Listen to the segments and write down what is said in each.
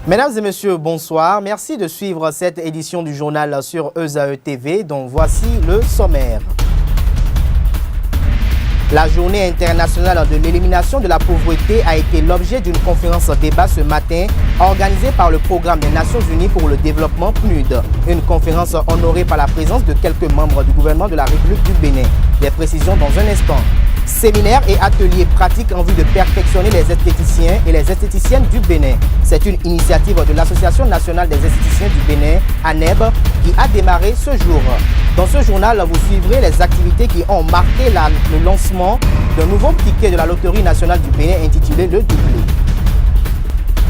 Mesdames et messieurs, bonsoir. Merci de suivre cette édition du journal sur ESAE TV, dont voici le sommaire. La journée internationale de l'élimination de la pauvreté a été l'objet d'une conférence débat ce matin organisée par le Programme des Nations Unies pour le développement PNUD. Une conférence honorée par la présence de quelques membres du gouvernement de la République du Bénin. Des précisions dans un instant. Séminaires et ateliers pratiques en vue de perfectionner les esthéticiens et les esthéticiennes du Bénin. C'est une initiative de l'Association nationale des esthéticiens du Bénin, ANEB, qui a démarré ce jour. Dans ce journal, vous suivrez les activités qui ont marqué le lancement d'un nouveau ticket de la Loterie nationale du Bénin intitulé le Doublé.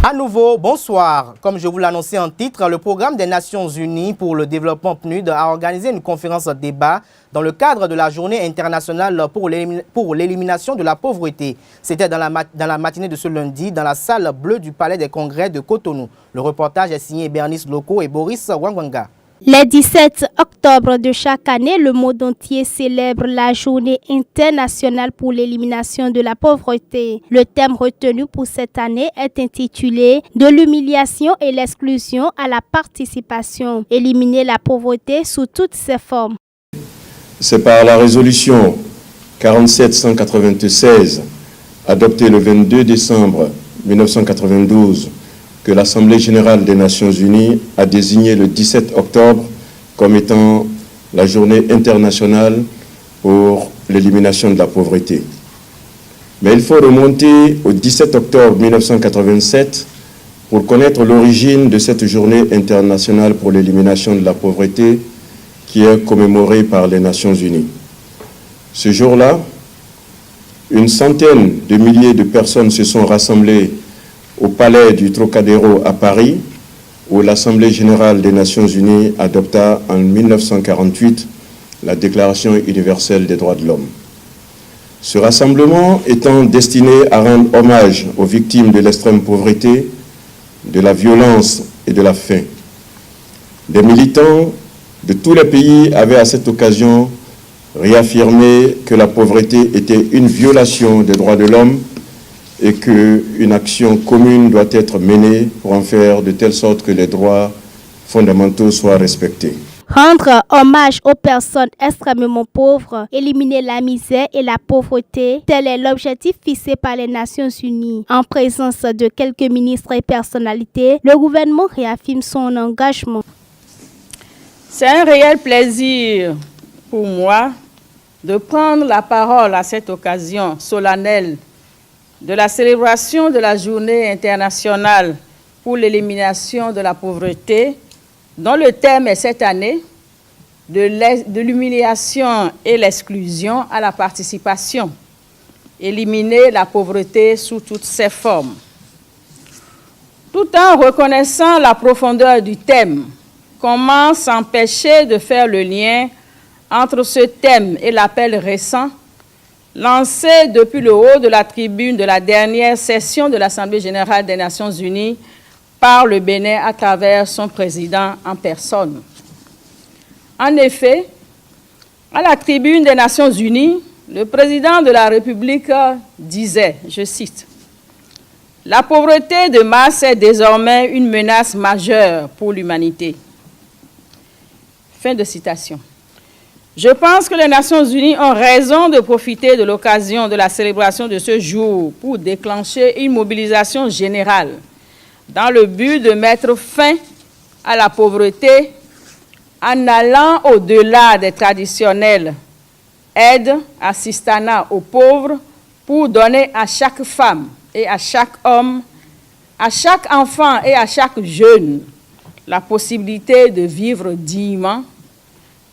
À nouveau, bonsoir. Comme je vous l'annonçais en titre, le Programme des Nations Unies pour le développement PNUD a organisé une conférence débat dans le cadre de la Journée internationale pour l'élimination de la pauvreté. C'était dans la matinée de ce lundi dans la salle bleue du Palais des Congrès de Cotonou. Le reportage est signé Bernice Loco et Boris Wangwanga. Le 17 octobre de chaque année, le monde entier célèbre la Journée internationale pour l'élimination de la pauvreté. Le thème retenu pour cette année est intitulé « De l'humiliation et l'exclusion à la participation. Éliminer la pauvreté sous toutes ses formes ». C'est par la résolution 4796, adoptée le 22 décembre 1992, que l'Assemblée générale des Nations unies a désigné le 17 octobre comme étant la journée internationale pour l'élimination de la pauvreté. Mais il faut remonter au 17 octobre 1987 pour connaître l'origine de cette journée internationale pour l'élimination de la pauvreté qui est commémorée par les Nations unies. Ce jour-là, une centaine de milliers de personnes se sont rassemblées au palais du Trocadéro à Paris, où l'Assemblée générale des Nations unies adopta en 1948 la Déclaration universelle des droits de l'homme. Ce rassemblement étant destiné à rendre hommage aux victimes de l'extrême pauvreté, de la violence et de la faim. Des militants de tous les pays avaient à cette occasion réaffirmé que la pauvreté était une violation des droits de l'homme et qu'une action commune doit être menée pour en faire de telle sorte que les droits fondamentaux soient respectés. Rendre hommage aux personnes extrêmement pauvres, éliminer la misère et la pauvreté, tel est l'objectif fixé par les Nations unies. En présence de quelques ministres et personnalités, le gouvernement réaffirme son engagement. C'est un réel plaisir pour moi de prendre la parole à cette occasion solennelle de la célébration de la Journée internationale pour l'élimination de la pauvreté, dont le thème est cette année de l'humiliation et l'exclusion à la participation, éliminer la pauvreté sous toutes ses formes. Tout en reconnaissant la profondeur du thème, comment s'empêcher de faire le lien entre ce thème et l'appel récent lancé depuis le haut de la tribune de la dernière session de l'Assemblée générale des Nations unies par le Bénin à travers son président en personne. En effet, à la tribune des Nations unies, le président de la République disait, je cite, « La pauvreté de masse est désormais une menace majeure pour l'humanité. » Fin de citation. Je pense que les Nations unies ont raison de profiter de l'occasion de la célébration de ce jour pour déclencher une mobilisation générale dans le but de mettre fin à la pauvreté en allant au-delà des traditionnelles aides, assistanat aux pauvres pour donner à chaque femme et à chaque homme, à chaque enfant et à chaque jeune la possibilité de vivre dignement,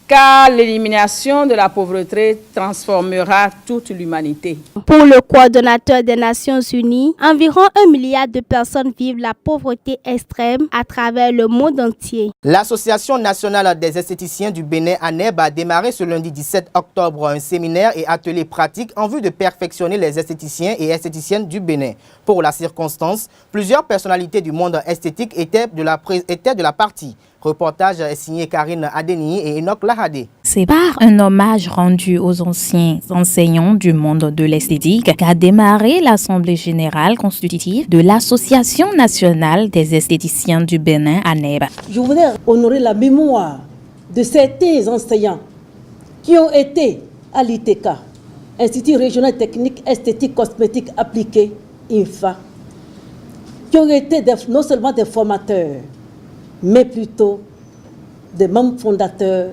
car l'élimination de la pauvreté transformera toute l'humanité. Pour le coordonnateur des Nations unies, environ 1 milliard de personnes vivent la pauvreté extrême à travers le monde entier. L'Association nationale des esthéticiens du Bénin, ANEB, a démarré ce lundi 17 octobre un séminaire et atelier pratique en vue de perfectionner les esthéticiens et esthéticiennes du Bénin. Pour la circonstance, plusieurs personnalités du monde esthétique étaient de la partie. Reportage est signé Karine Adeni et Enoch Lahade. C'est par un hommage rendu aux anciens enseignants du monde de l'esthétique qu'a démarré l'Assemblée générale constitutive de l'Association nationale des esthéticiens du Bénin, ANEB. Je voudrais honorer la mémoire de certains enseignants qui ont été à l'ITK, Institut régional technique esthétique cosmétique appliquée, INFA, qui ont été non seulement des formateurs, mais plutôt des membres fondateurs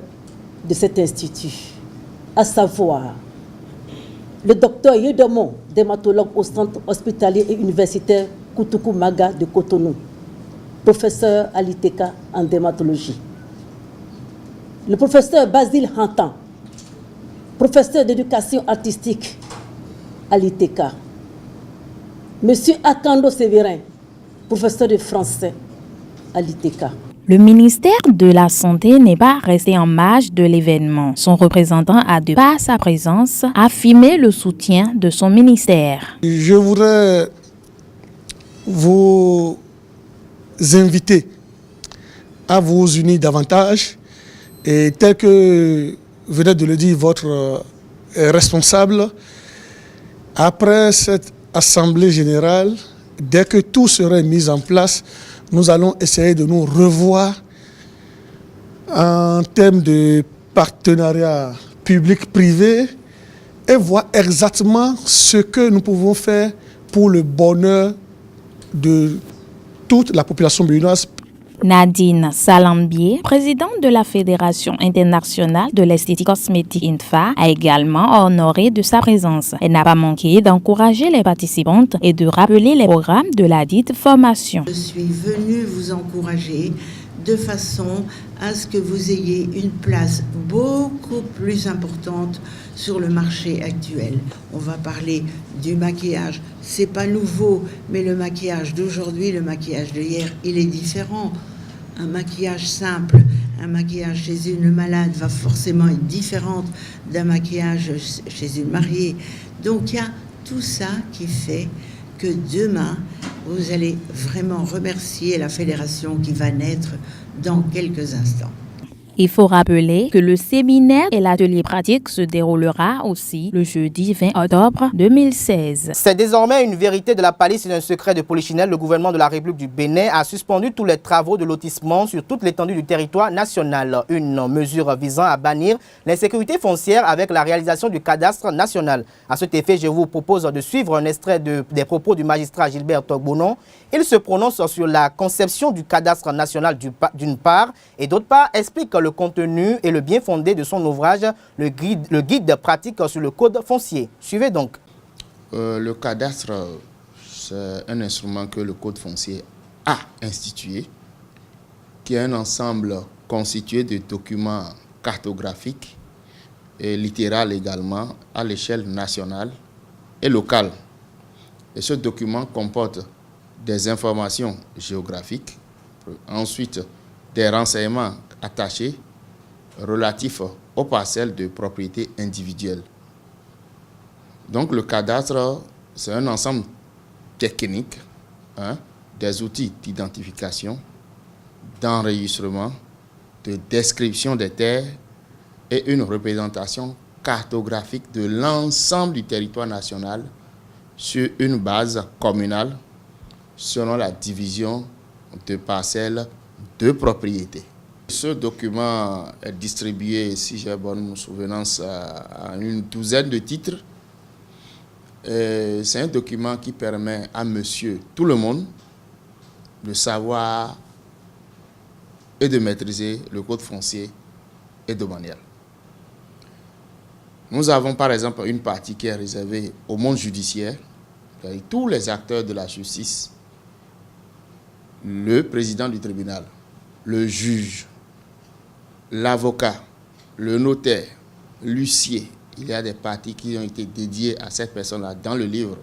de cet institut, à savoir le docteur Yedomon, dermatologue au centre hospitalier et universitaire Koutoukou Maga de Cotonou, professeur à l'ITK en dermatologie. Le professeur Basile Hantan, professeur d'éducation artistique à l'ITK. Monsieur Akando Sévérin, professeur de français à l'ITK. Le ministère de la Santé n'est pas resté en marge de l'événement. Son représentant a, de par sa présence, affirmé le soutien de son ministère. Je voudrais vous inviter à vous unir davantage et tel que venait de le dire votre responsable, après cette assemblée générale, dès que tout serait mis en place, nous allons essayer de nous revoir en termes de partenariat public-privé et voir exactement ce que nous pouvons faire pour le bonheur de toute la population béninoise. Nadine Salambier, présidente de la Fédération internationale de l'esthétique cosmétique INFA, a également honoré de sa présence. Elle n'a pas manqué d'encourager les participantes et de rappeler les programmes de la dite formation. Je suis venue vous encourager de façon à ce que vous ayez une place beaucoup plus importante sur le marché actuel. On va parler du maquillage. C'est pas nouveau, mais le maquillage d'aujourd'hui, le maquillage de hier, il est différent. Un maquillage simple, un maquillage chez une malade va forcément être différent d'un maquillage chez une mariée. Donc il y a tout ça qui fait que demain, vous allez vraiment remercier la fédération qui va naître dans quelques instants. Il faut rappeler que le séminaire et l'atelier pratique se déroulera aussi le jeudi 20 octobre 2016. C'est désormais une vérité de la palisse et d'un secret de polichinelle. Le gouvernement de la République du Bénin a suspendu tous les travaux de lotissement sur toute l'étendue du territoire national. Une mesure visant à bannir l'insécurité foncière avec la réalisation du cadastre national. À cet effet, je vous propose de suivre un extrait des propos du magistrat Gilbert Togbonon. Il se prononce sur la conception du cadastre national d'une part et d'autre part explique le contenu et le bien fondé de son ouvrage, le guide pratique sur le code foncier. Suivez donc. Le cadastre, c'est un instrument que le code foncier a institué, qui est un ensemble constitué de documents cartographiques et littéral également à l'échelle nationale et locale. Et ce document comporte des informations géographiques, ensuite des renseignements attachés relatifs aux parcelles de propriété individuelle. Donc le cadastre, c'est un ensemble technique, des outils d'identification, d'enregistrement, de description des terres et une représentation cartographique de l'ensemble du territoire national sur une base communale selon la division de parcelles de propriété. Ce document est distribué, si j'ai bonne souvenance, à une douzaine de titres. C'est un document qui permet à monsieur tout le monde de savoir et de maîtriser le code foncier et domanial. Nous avons par exemple une partie qui est réservée au monde judiciaire, avec tous les acteurs de la justice, le président du tribunal, le juge, l'avocat, le notaire, l'huissier. Il y a des parties qui ont été dédiées à cette personne-là dans le livre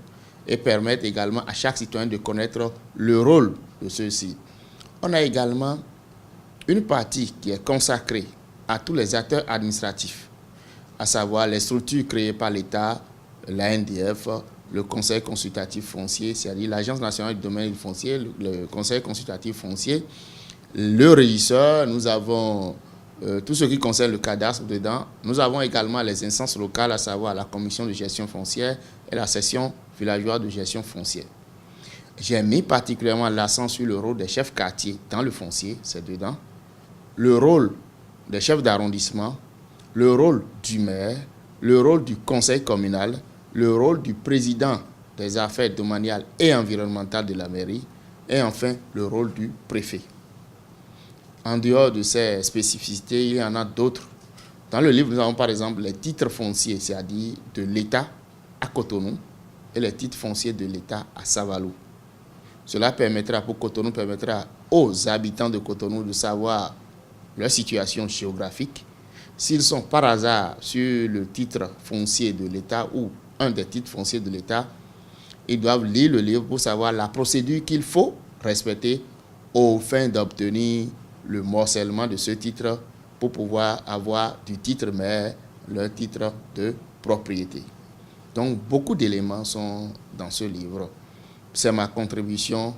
et permettent également à chaque citoyen de connaître le rôle de ceux-ci. On a également une partie qui est consacrée à tous les acteurs administratifs, à savoir les structures créées par l'État, l'ANDF, le Conseil consultatif foncier, c'est-à-dire l'Agence nationale du domaine foncier, le Conseil consultatif foncier, le régisseur, nous avons tout ce qui concerne le cadastre dedans. Nous avons également les instances locales, à savoir la commission de gestion foncière et la section villageoise de gestion foncière. J'ai mis particulièrement l'accent sur le rôle des chefs quartiers dans le foncier, c'est dedans, le rôle des chefs d'arrondissement, le rôle du maire, le rôle du conseil communal, le rôle du président des affaires domaniales et environnementales de la mairie, et enfin le rôle du préfet. En dehors de ces spécificités, il y en a d'autres. Dans le livre, nous avons par exemple les titres fonciers, c'est-à-dire de l'État à Cotonou et les titres fonciers de l'État à Savalou. Cela permettra, pour Cotonou, permettra aux habitants de Cotonou de savoir leur situation géographique. S'ils sont par hasard sur le titre foncier de l'État ou un des titres fonciers de l'État, ils doivent lire le livre pour savoir la procédure qu'il faut respecter aux fins d'obtenir le morcellement de ce titre pour pouvoir avoir du titre maire leur titre de propriété. Donc beaucoup d'éléments sont dans ce livre. C'est ma contribution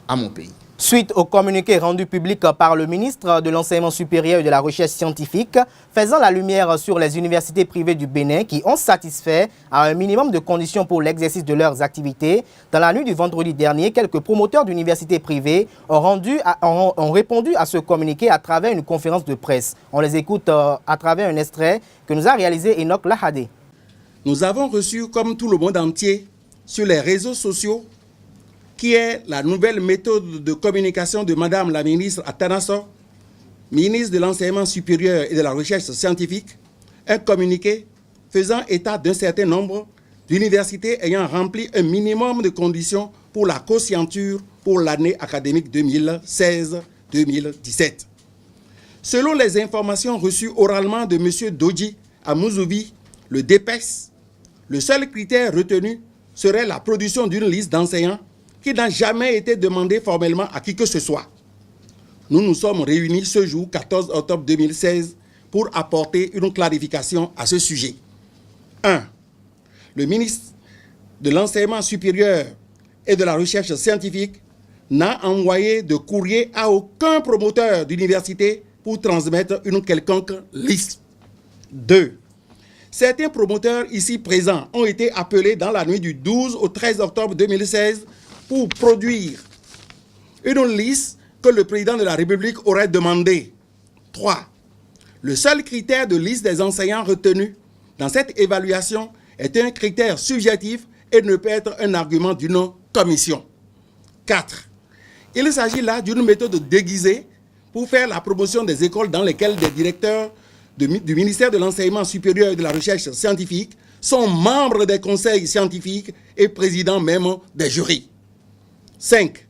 à mon pays. Suite au communiqué rendu public par le ministre de l'Enseignement supérieur et de la Recherche scientifique, faisant la lumière sur les universités privées du Bénin qui ont satisfait à un minimum de conditions pour l'exercice de leurs activités, dans la nuit du vendredi dernier, quelques promoteurs d'universités privées ont répondu à ce communiqué à travers une conférence de presse. On les écoute à travers un extrait que nous a réalisé Enoch Lahadé. Nous avons reçu, comme tout le monde entier, sur les réseaux sociaux, qui est la nouvelle méthode de communication de Madame la ministre Atanaso, ministre de l'Enseignement supérieur et de la Recherche scientifique, un communiqué faisant état d'un certain nombre d'universités ayant rempli un minimum de conditions pour la co-scienture pour l'année académique 2016-2017. Selon les informations reçues oralement de M. Doji Amuzoubi, le DPES, le seul critère retenu serait la production d'une liste d'enseignants qui n'a jamais été demandé formellement à qui que ce soit. Nous nous sommes réunis ce jour, 14 octobre 2016, pour apporter une clarification à ce sujet. 1. Le ministre de l'Enseignement supérieur et de la Recherche scientifique n'a envoyé de courrier à aucun promoteur d'université pour transmettre une quelconque liste. 2. Certains promoteurs ici présents ont été appelés dans la nuit du 12 au 13 octobre 2016 pour produire une liste que le président de la République aurait demandé. 3. Le seul critère de liste des enseignants retenus dans cette évaluation est un critère subjectif et ne peut être un argument d'une commission. 4. Il s'agit là d'une méthode déguisée pour faire la promotion des écoles dans lesquelles des directeurs du ministère de l'Enseignement supérieur et de la Recherche scientifique sont membres des conseils scientifiques et présidents même des jurys. 5.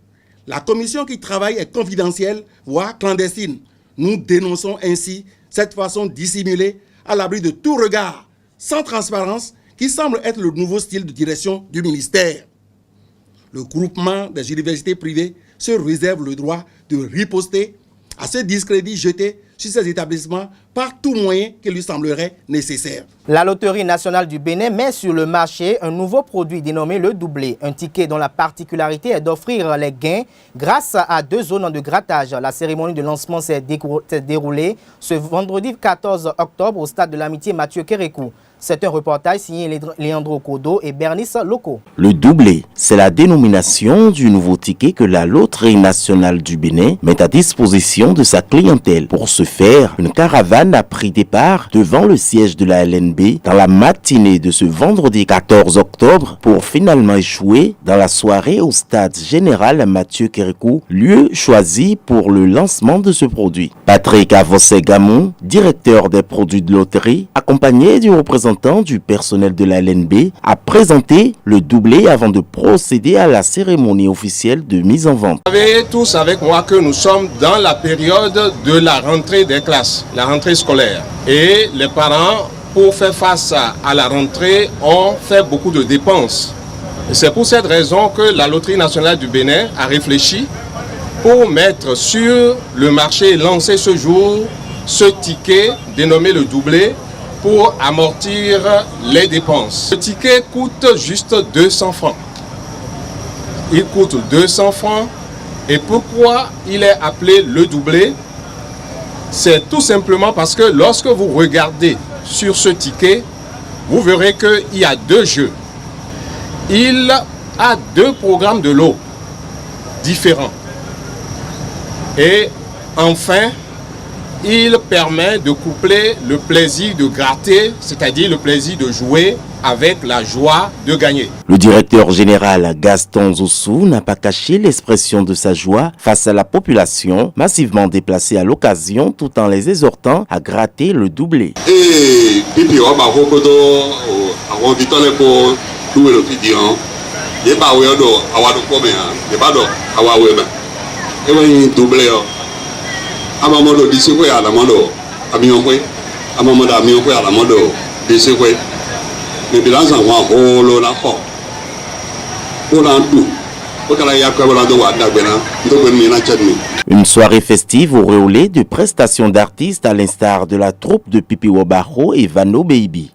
La commission qui travaille est confidentielle, voire clandestine. Nous dénonçons ainsi cette façon dissimulée, à l'abri de tout regard, sans transparence, qui semble être le nouveau style de direction du ministère. Le groupement des universités privées se réserve le droit de riposter à ce discrédit jeté sur ces établissements par tout moyen qui lui semblerait nécessaire. La Loterie nationale du Bénin met sur le marché un nouveau produit dénommé le doublé, un ticket dont la particularité est d'offrir les gains grâce à 2 zones de grattage. La cérémonie de lancement s'est déroulée ce vendredi 14 octobre au stade de l'Amitié Mathieu Kérékou. C'est un reportage signé Leandro Kodo et Bernice Loco. Le doublé, c'est la dénomination du nouveau ticket que la Loterie nationale du Bénin met à disposition de sa clientèle. Pour ce faire, une caravane a pris départ devant le siège de la LNB dans la matinée de ce vendredi 14 octobre pour finalement échouer dans la soirée au stade général Mathieu Kérékou, lieu choisi pour le lancement de ce produit. Patrick Avossé-Gamon, directeur des produits de loterie, accompagné du représentant du personnel de la LNB, a présenté le doublé avant de procéder à la cérémonie officielle de mise en vente. Vous savez tous avec moi que nous sommes dans la période de la rentrée des classes, la rentrée scolaire. Et les parents, pour faire face à la rentrée, ont fait beaucoup de dépenses. Et c'est pour cette raison que la Loterie nationale du Bénin a réfléchi pour mettre sur le marché et lancer ce jour ce ticket dénommé le doublé, pour amortir les dépenses. Le ticket coûte juste 200 francs. Il coûte 200 francs Et pourquoi il est appelé le doublé? C'est tout simplement parce que lorsque vous regardez sur ce ticket, vous verrez qu'il y a 2 jeux. Il a 2 programmes de lot différents. Et enfin, il permet de coupler le plaisir de gratter, c'est-à-dire le plaisir de jouer, avec la joie de gagner. Le directeur général Gaston Zoussou n'a pas caché l'expression de sa joie face à la population massivement déplacée à l'occasion, tout en les exhortant à gratter le doublé. Une soirée festive auréolée de prestations d'artistes à l'instar de la troupe de Pipi Wabaro et Vano Baby.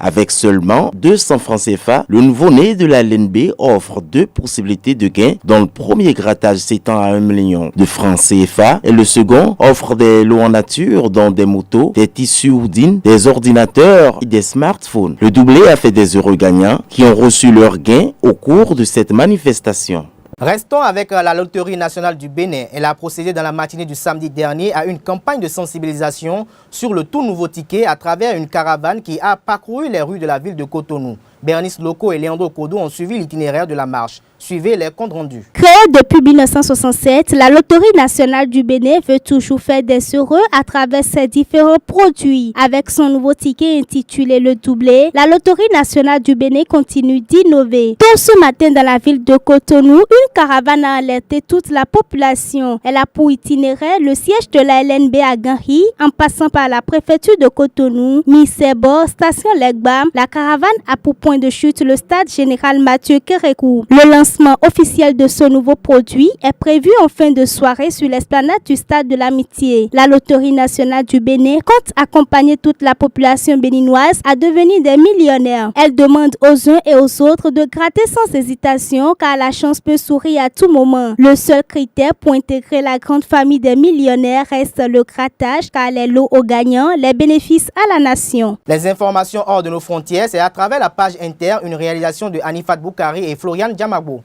Avec seulement 200 francs CFA, le nouveau-né de la LNB offre 2 possibilités de gain, dont le premier grattage s'étend à 1 million de francs CFA et le second offre des lots en nature, dont des motos, des tissus houdines, des ordinateurs et des smartphones. Le doublé a fait des heureux gagnants qui ont reçu leur gain au cours de cette manifestation. Restons avec la Loterie nationale du Bénin. Elle a procédé dans la matinée du samedi dernier à une campagne de sensibilisation sur le tout nouveau ticket à travers une caravane qui a parcouru les rues de la ville de Cotonou. Bernice Loco et Leandro Kodo ont suivi l'itinéraire de la marche. Suivez les comptes rendus. Créée depuis 1967, la Loterie nationale du Bénin veut toujours faire des heureux à travers ses différents produits. Avec son nouveau ticket intitulé le doublé, la Loterie nationale du Bénin continue d'innover. Tôt ce matin dans la ville de Cotonou, une caravane a alerté toute la population. Elle a pour itinéraire le siège de la LNB à Ganhi, en passant par la préfecture de Cotonou, Misebo, station Legbam. La caravane a pour point de chute le stade général Mathieu Kérékou. Le lancement officiel de ce nouveau produit est prévu en fin de soirée sur l'esplanade du stade de l'Amitié. La Loterie nationale du Bénin compte accompagner toute la population béninoise à devenir des millionnaires. Elle demande aux uns et aux autres de gratter sans hésitation car la chance peut sourire à tout moment. Le seul critère pour intégrer la grande famille des millionnaires reste le grattage car les lots aux gagnants, les bénéfices à la nation. Les informations hors de nos frontières, c'est à travers la page Inter, une réalisation de Anifat Boukari et Florian Diamagbo.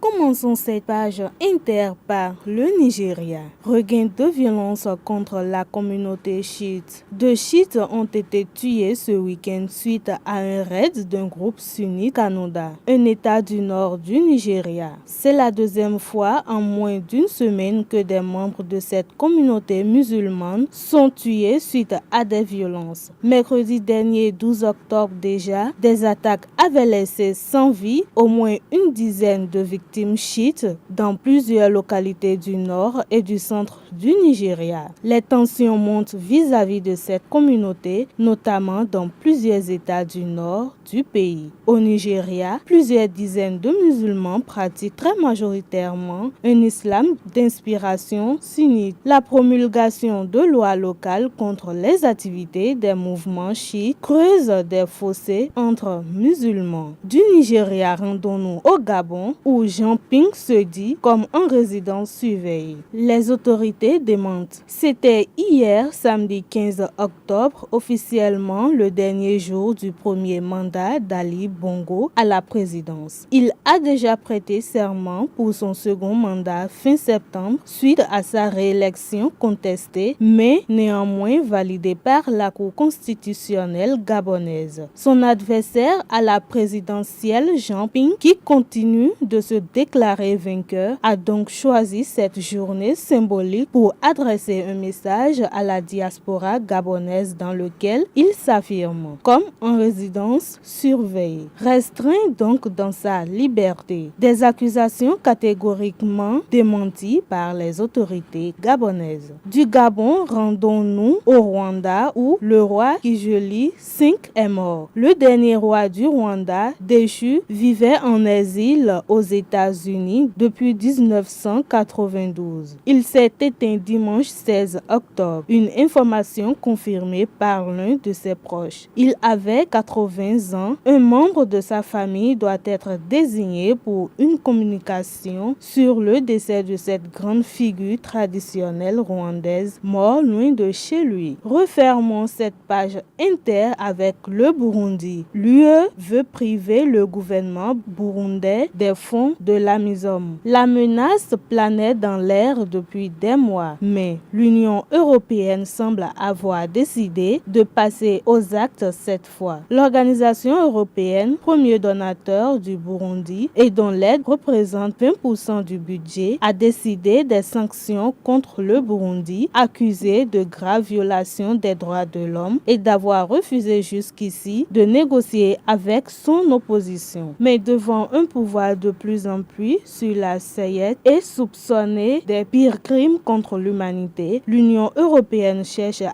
Commençons cette page Inter par le Nigeria. Regain de violence contre la communauté chiite. 2 chiites ont été tués ce week-end suite à un raid d'un groupe sunnite Kanoda, un état du nord du Nigeria. C'est la 2e fois en moins d'une semaine que des membres de cette communauté musulmane sont tués suite à des violences. Mercredi dernier, 12 octobre déjà, des attaques avaient laissé sans vie au moins une dizaine de victimes chiites dans plusieurs localités du nord et du centre du Nigeria. Les tensions montent vis-à-vis de cette communauté, notamment dans plusieurs États du nord du pays. Au Nigeria, plusieurs dizaines de musulmans pratiquent très majoritairement un islam d'inspiration sunnite. La promulgation de lois locales contre les activités des mouvements chiites creuse des fossés entre musulmans. Du Nigeria, rendons-nous au Gabon, où Jean Ping se dit comme un résident surveillé. Les autorités démentent. C'était hier, samedi 15 octobre, officiellement le dernier jour du premier mandat d'Ali Bongo à la présidence. Il a déjà prêté serment pour son second mandat fin septembre suite à sa réélection contestée, mais néanmoins validée par la Cour constitutionnelle gabonaise. Son adversaire à la présidentielle, Jean Ping, qui continue de se déclaré vainqueur, a donc choisi cette journée symbolique pour adresser un message à la diaspora gabonaise dans lequel il s'affirme comme en résidence surveillée, restreint donc dans sa liberté. Des accusations catégoriquement démenties par les autorités gabonaises. Du Gabon, rendons-nous au Rwanda où le roi Kijeli V est mort. Le dernier roi du Rwanda, déchu, vivait en exil aux États-Unis depuis 1992. Il s'est éteint dimanche 16 octobre, une information confirmée par l'un de ses proches. Il avait 80 ans. Un membre de sa famille doit être désigné pour une communication sur le décès de cette grande figure traditionnelle rwandaise, mort loin de chez lui. Refermons cette page inter avec le Burundi. L'UE veut priver le gouvernement burundais des fonds de l'AMISOM. La menace planait dans l'air depuis des mois, mais l'Union européenne semble avoir décidé de passer aux actes cette fois. L'organisation européenne, premier donateur du Burundi et dont l'aide représente 20% du budget, a décidé des sanctions contre le Burundi, accusé de graves violations des droits de l'homme et d'avoir refusé jusqu'ici de négocier avec son opposition. Mais devant un pouvoir de plus en plus sur la sellette et soupçonné des pires crimes contre l'humanité, l'Union européenne cherche à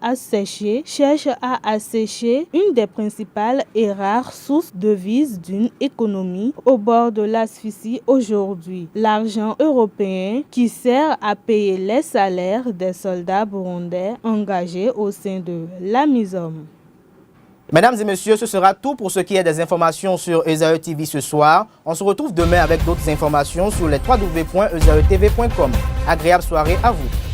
assécher une des principales et rares sources de devises d'une économie au bord de l'asphyxie aujourd'hui. L'argent européen qui sert à payer les salaires des soldats burundais engagés au sein de l'AMISOM. Mesdames et messieurs, ce sera tout pour ce qui est des informations sur ESAE TV ce soir. On se retrouve demain avec d'autres informations sur les www.esaetv.com. Agréable soirée à vous.